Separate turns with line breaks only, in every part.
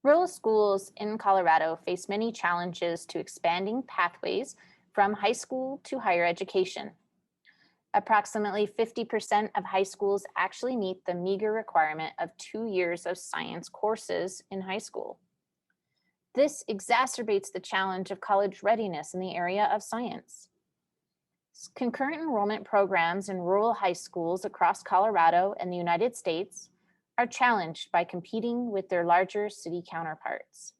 Rural schools in Colorado face many challenges to expanding pathways from high school to higher education. Approximately 50% of high schools actually meet the meager requirement of 2 years of science courses in high school. This exacerbates the challenge of college readiness in the area of science. Concurrent enrollment programs in rural high schools across Colorado and the United States are challenged by competing with their larger city counterparts.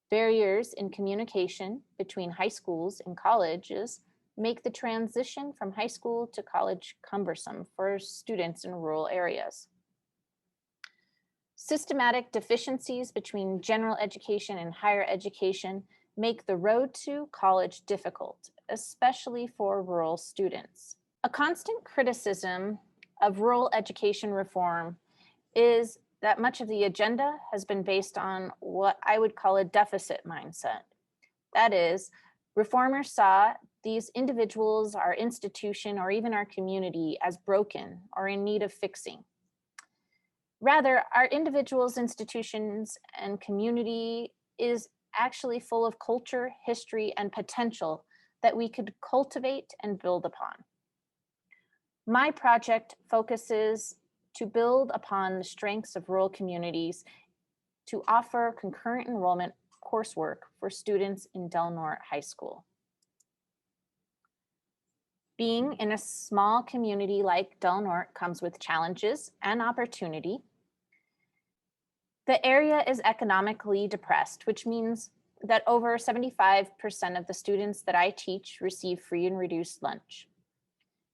Barriers in communication between high schools and colleges make the transition from high school to college cumbersome for students in rural areas. Systematic deficiencies between general education and higher education make the road to college difficult, especially for rural students. A constant criticism of rural education reform is that much of the agenda has been based on what I would call a deficit mindset. That is, reformers saw these individuals, our institution, or even our community as broken or in need of fixing. Rather, our individuals, institutions, and community is actually full of culture, history, and potential that we could cultivate and build upon. My project focuses to build upon the strengths of rural communities to offer concurrent enrollment coursework for students in Del Norte High School. Being in a small community like Del Norte comes with challenges and opportunity. The area is economically depressed, which means that over 75% of the students that I teach receive free and reduced lunch.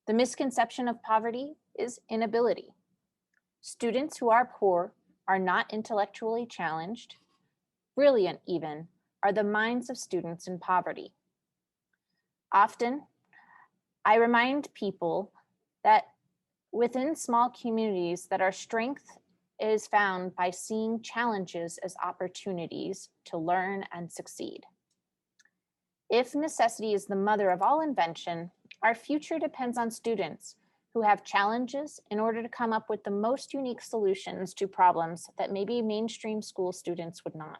The misconception of poverty is inability. Students who are poor are not intellectually challenged. Brilliant even are the minds of students in poverty. Often, I remind people that within small communities that our strength is found by seeing challenges as opportunities to learn and succeed. If necessity is the mother of all invention, our future depends on students who have challenges in order to come up with the most unique solutions to problems that maybe mainstream school students would not.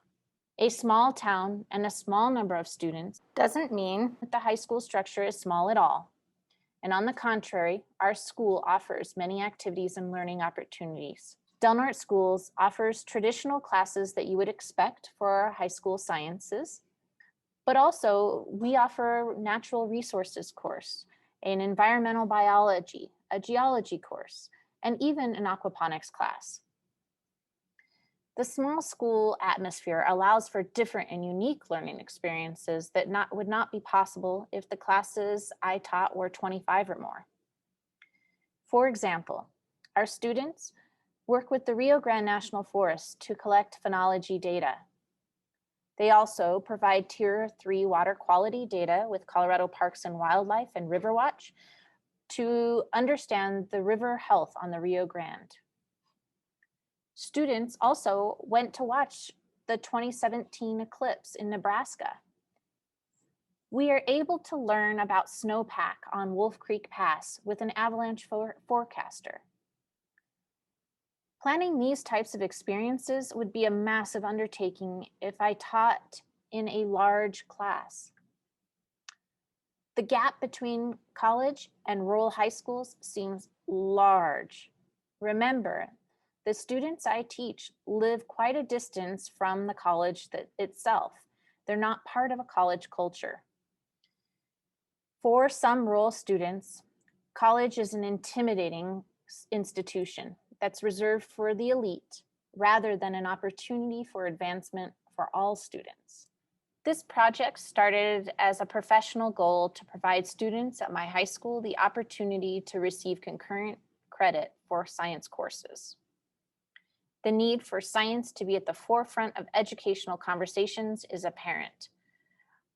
A small town and a small number of students doesn't mean that the high school structure is small at all. And on the contrary, our school offers many activities and learning opportunities. Del Norte Schools offers traditional classes that you would expect for our high school sciences, but also we offer natural resources course, an environmental biology, a geology course, and even an aquaponics class. The small school atmosphere allows for different and unique learning experiences that would not be possible if the classes I taught were 25 or more. For example, our students work with the Rio Grande National Forest to collect phenology data. They also provide Tier 3 water quality data with Colorado Parks and Wildlife and Riverwatch to understand the river health on the Rio Grande. Students also went to watch the 2017 eclipse in Nebraska. We are able to learn about snowpack on Wolf Creek Pass with an avalanche forecaster. Planning these types of experiences would be a massive undertaking if I taught in a large class. The gap between college and rural high schools seems large. Remember, the students I teach live quite a distance from the college itself. They're not part of a college culture. For some rural students, college is an intimidating institution that's reserved for the elite rather than an opportunity for advancement for all students. This project started as a professional goal to provide students at my high school the opportunity to receive concurrent credit for science courses. The need for science to be at the forefront of educational conversations is apparent.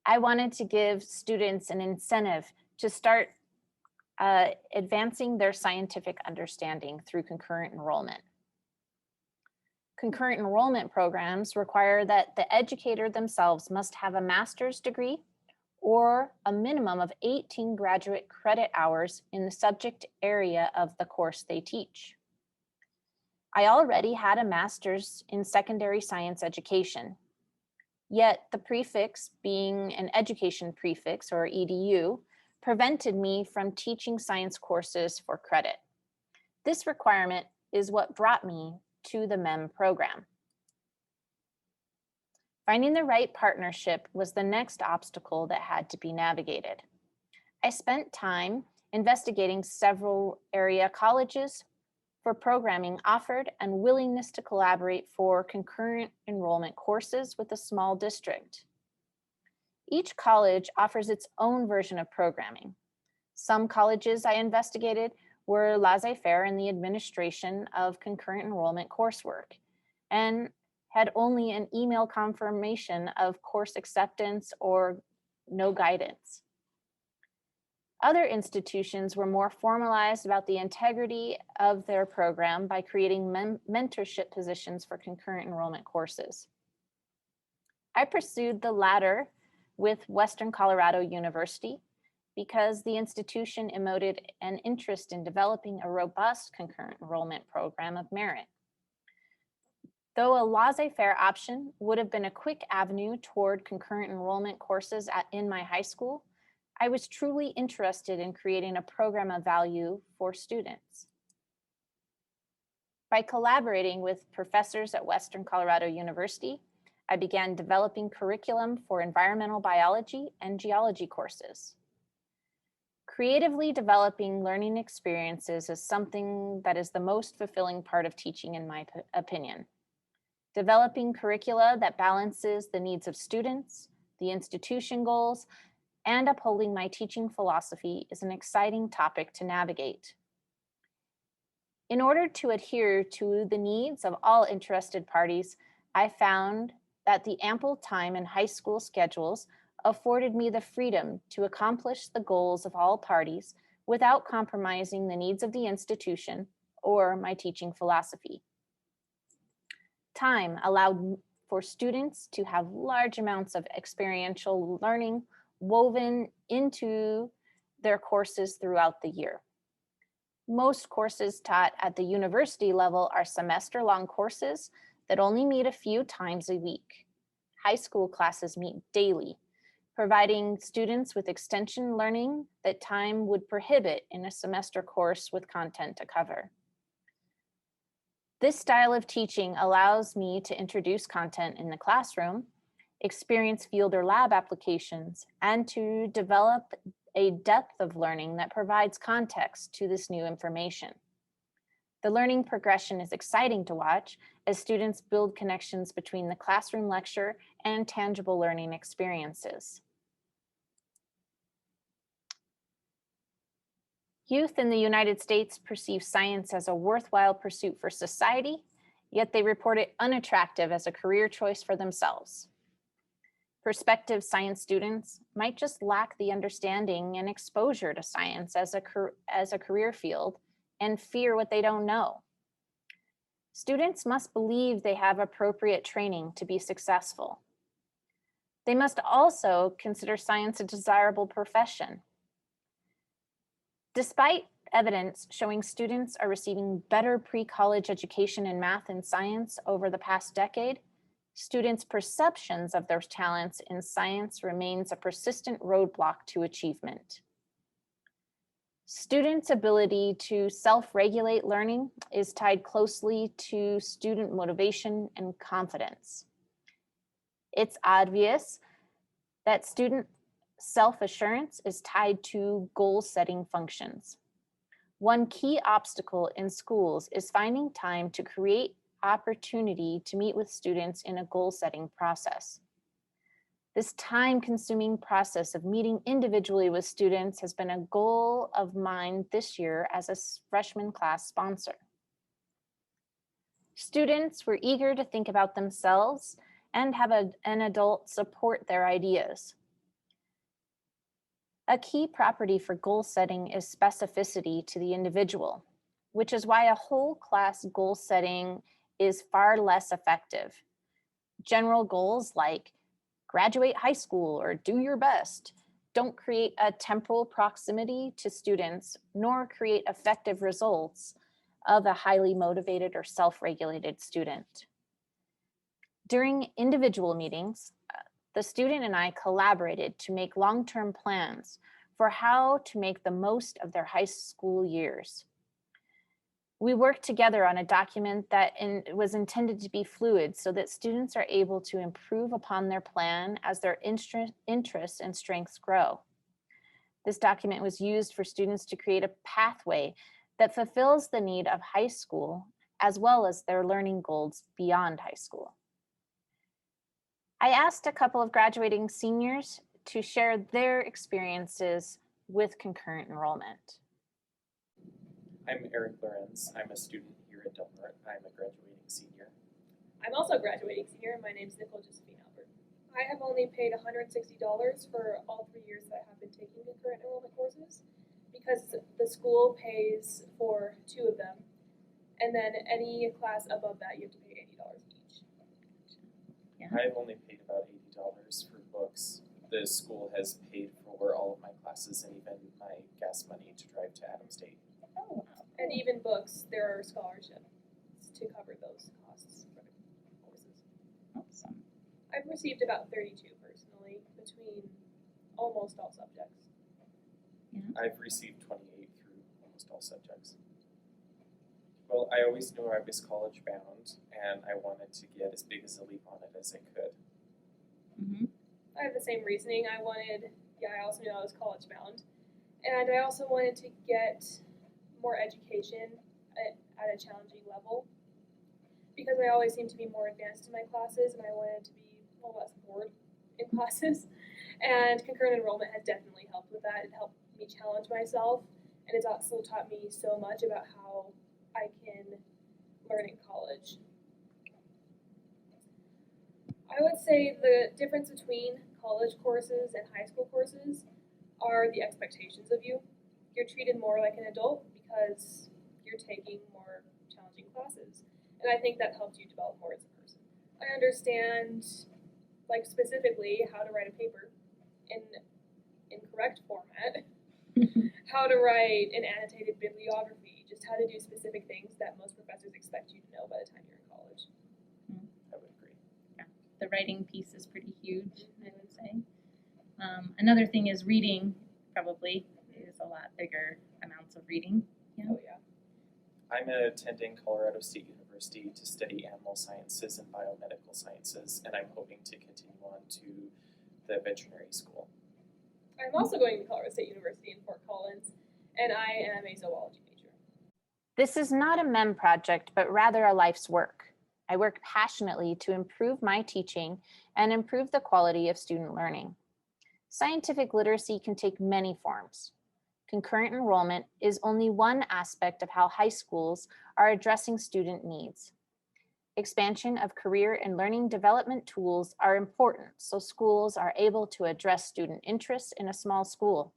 I wanted to give students an incentive to start advancing their scientific understanding through concurrent enrollment. Concurrent enrollment programs require that the educator themselves must have a master's degree or a minimum of 18 graduate credit hours in the subject area of the course they teach. I already had a master's in secondary science education, yet the prefix, being an education prefix or EDU, prevented me from teaching science courses for credit. This requirement is what brought me to the MEM program. Finding the right partnership was the next obstacle that had to be navigated. I spent time investigating several area colleges for programming offered and willingness to collaborate for concurrent enrollment courses with a small district. Each college offers its own version of programming. Some colleges I investigated were laissez-faire in the administration of concurrent enrollment coursework and had only an email confirmation of course acceptance or no guidance. Other institutions were more formalized about the integrity of their program by creating mentorship positions for concurrent enrollment courses. I pursued the latter with Western Colorado University because the institution emoted an interest in developing a robust concurrent enrollment program of merit. Though a laissez-faire option would have been a quick avenue toward concurrent enrollment courses in my high school, I was truly interested in creating a program of value for students. By collaborating with professors at Western Colorado University, I began developing curriculum for environmental biology and geology courses. Creatively developing learning experiences is something that is the most fulfilling part of teaching, in my opinion. Developing curricula that balances the needs of students, the institution goals, and upholding my teaching philosophy is an exciting topic to navigate. In order to adhere to the needs of all interested parties, I found that the ample time in high school schedules afforded me the freedom to accomplish the goals of all parties without compromising the needs of the institution or my teaching philosophy. Time allowed for students to have large amounts of experiential learning woven into their courses throughout the year. Most courses taught at the university level are semester-long courses that only meet a few times a week. High school classes meet daily, providing students with extension learning that time would prohibit in a semester course with content to cover. This style of teaching allows me to introduce content in the classroom, experience field or lab applications, and to develop a depth of learning that provides context to this new information. The learning progression is exciting to watch as students build connections between the classroom lecture and tangible learning experiences. Youth in the United States perceive science as a worthwhile pursuit for society, yet they report it unattractive as a career choice for themselves. Prospective science students might just lack the understanding and exposure to science as a career field and fear what they don't know. Students must believe they have appropriate training to be successful. They must also consider science a desirable profession. Despite evidence showing students are receiving better pre-college education in math and science over the past decade, students' perceptions of their talents in science remains a persistent roadblock to achievement. Students' ability to self-regulate learning is tied closely to student motivation and confidence. It's obvious that student self-assurance is tied to goal-setting functions. One key obstacle in schools is finding time to create opportunity to meet with students in a goal-setting process. This time-consuming process of meeting individually with students has been a goal of mine this year as a freshman class sponsor. Students were eager to think about themselves and have an adult support their ideas. A key property for goal setting is specificity to the individual, which is why a whole class goal setting is far less effective. General goals like graduate high school or do your best don't create a temporal proximity to students nor create effective results of a highly motivated or self-regulated student. During individual meetings, the student and I collaborated to make long-term plans for how to make the most of their high school years. We worked together on a document that was intended to be fluid so that students are able to improve upon their plan as their interests and strengths grow. This document was used for students to create a pathway that fulfills the need of high school as well as their learning goals beyond high school. I asked a couple of graduating seniors to share their experiences with concurrent enrollment.
I'm Eric Lorenz. I'm a student here at Del Norte. I'm a graduating senior.
I'm also a graduating senior. My name is Nicole Josephine Albert. I have only paid $160 for all 3 years that I have been taking concurrent enrollment courses because the school pays for 2 of them, and then any class above that you have to pay $80 each.
Yeah.
I've only paid about $80 for books. The school has paid for all of my classes and even my gas money to drive to Adams State.
Oh,
And even books, there are scholarships to cover those costs for the courses.
awesome.
I've received about 32 personally between almost all subjects.
I've received 28 through almost all subjects. Well, I always knew I was college bound and I wanted to get as big as a leap on it as I could.
Mm-hmm.
I have the same reasoning. I also knew I was college bound. And I also wanted to get more education at a challenging level because I always seemed to be more advanced in my classes and I wanted to be less bored in classes. And concurrent enrollment has definitely helped with that. It helped me challenge myself, and it's also taught me so much about how I can learn in college. I would say the difference between college courses and high school courses are the expectations of you. You're treated more like an adult because you're taking more challenging classes. And I think that helps you develop more as a person. I understand, like specifically, how to write a paper in correct format, how to write an annotated bibliography, just how to do specific things that most professors expect you to know by the time you're in college.
I would agree.
Yeah, the writing piece is pretty huge, I would say. Another thing is reading, probably, is a lot bigger amounts of reading. Yeah.
Oh yeah.
I'm attending Colorado State University to study animal sciences and biomedical sciences, and I'm hoping to continue on to the veterinary school.
I'm also going to Colorado State University in Fort Collins, and I am a zoology major.
This is not a MEM project, but rather a life's work. I work passionately to improve my teaching and improve the quality of student learning. Scientific literacy can take many forms. Concurrent enrollment is only one aspect of how high schools are addressing student needs. Expansion of career and learning development tools are important so schools are able to address student interests in a small school.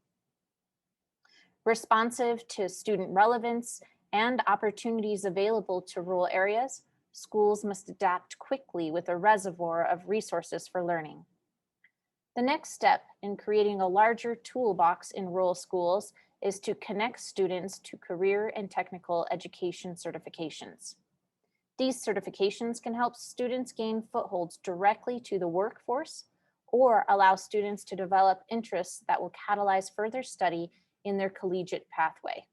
Responsive to student relevance and opportunities available to rural areas, schools must adapt quickly with a reservoir of resources for learning. The next step in creating a larger toolbox in rural schools is to connect students to career and technical education certifications. These certifications can help students gain footholds directly to the workforce or allow students to develop interests that will catalyze further study in their collegiate pathway.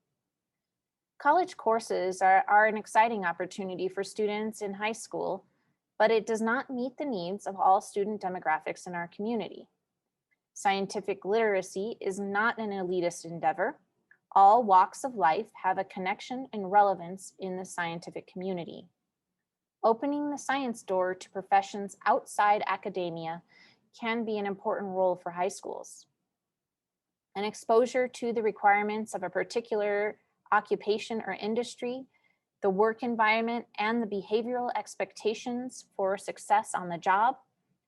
College courses are an exciting opportunity for students in high school, but it does not meet the needs of all student demographics in our community. Scientific literacy is not an elitist endeavor. All walks of life have a connection and relevance in the scientific community. Opening the science door to professions outside academia can be an important role for high schools. An exposure to the requirements of a particular occupation or industry, the work environment, and the behavioral expectations for success on the job,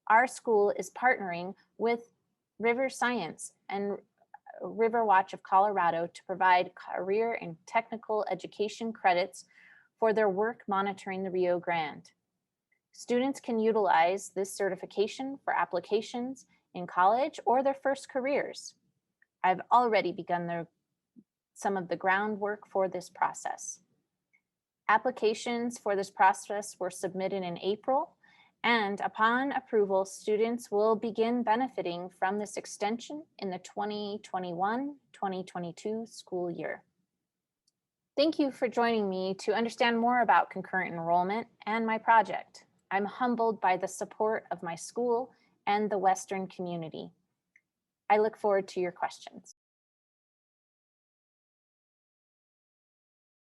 our school is partnering with River Science and Riverwatch of Colorado to provide career and technical education credits for their work monitoring the Rio Grande. Students can utilize this certification for applications in college or their first careers. I've already begun some of the groundwork for this process. Applications for this process were submitted in April, and upon approval, students will begin benefiting from this extension in the 2021-2022 school year. Thank you for joining me to understand more about concurrent enrollment and my project. I'm humbled by the support of my school and the Western community. I look forward to your questions.